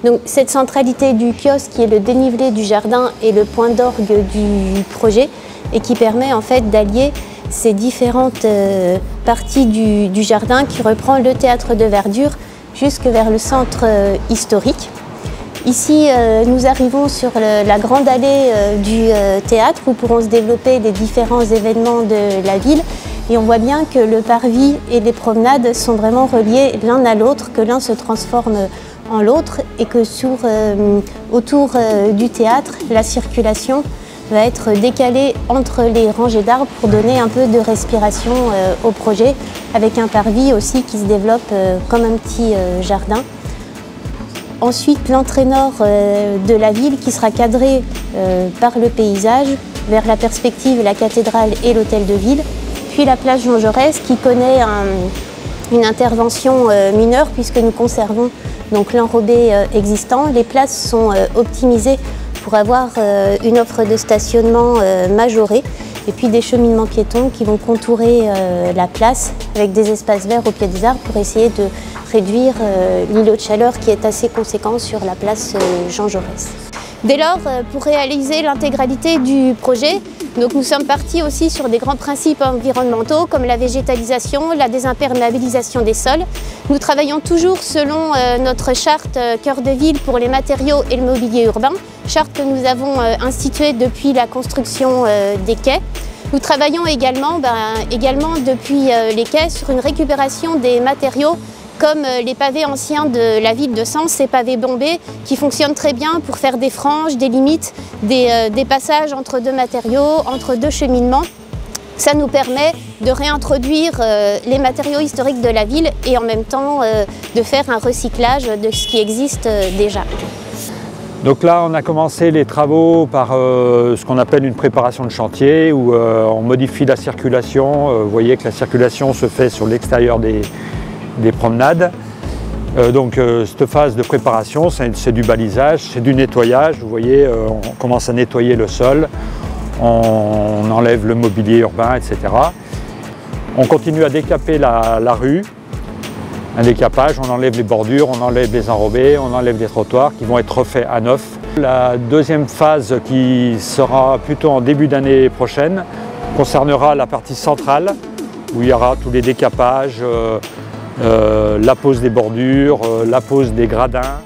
Donc, cette centralité du kiosque qui est le dénivelé du jardin et le point d'orgue du projet et qui permet en fait d'allier ces différentes parties du jardin qui reprend le théâtre de verdure jusque vers le centre historique. Ici, nous arrivons sur la grande allée du théâtre où pourront se développer les différents événements de la ville. Et on voit bien que le parvis et les promenades sont vraiment reliés l'un à l'autre, que l'un se transforme en l'autre et que autour du théâtre, la circulation va être décalée entre les rangées d'arbres pour donner un peu de respiration au projet, avec un parvis aussi qui se développe comme un petit jardin. Ensuite, l'entrée nord de la ville qui sera cadrée par le paysage vers la perspective, la cathédrale et l'hôtel de ville. Puis la place Jean Jaurès qui connaît une intervention mineure puisque nous conservons donc l'enrobé existant. Les places sont optimisées pour avoir une offre de stationnement majorée et puis des cheminements piétons qui vont contourer la place avec des espaces verts au pied des arbres pour essayer de réduire l'îlot de chaleur qui est assez conséquent sur la place Jean Jaurès. Dès lors, pour réaliser l'intégralité du projet, nous sommes partis aussi sur des grands principes environnementaux comme la végétalisation, la désimperméabilisation des sols. Nous travaillons toujours selon notre charte cœur de ville pour les matériaux et le mobilier urbain, charte que nous avons instituée depuis la construction des quais. Nous travaillons également depuis les quais sur une récupération des matériaux comme les pavés anciens de la ville de Sens, ces pavés bombés qui fonctionnent très bien pour faire des franges, des limites, des passages entre deux matériaux, entre deux cheminements. Ça nous permet de réintroduire les matériaux historiques de la ville et en même temps de faire un recyclage de ce qui existe déjà. Donc là, on a commencé les travaux par ce qu'on appelle une préparation de chantier où on modifie la circulation. Vous voyez que la circulation se fait sur l'extérieur des promenades. Cette phase de préparation, c'est du balisage, c'est du nettoyage. Vous voyez, on commence à nettoyer le sol, on enlève le mobilier urbain, etc. On continue à décaper la rue, un décapage, on enlève les bordures, on enlève les enrobés, on enlève les trottoirs qui vont être refaits à neuf. La deuxième phase qui sera plutôt en début d'année prochaine concernera la partie centrale où il y aura tous les décapages, la pose des bordures, la pose des gradins.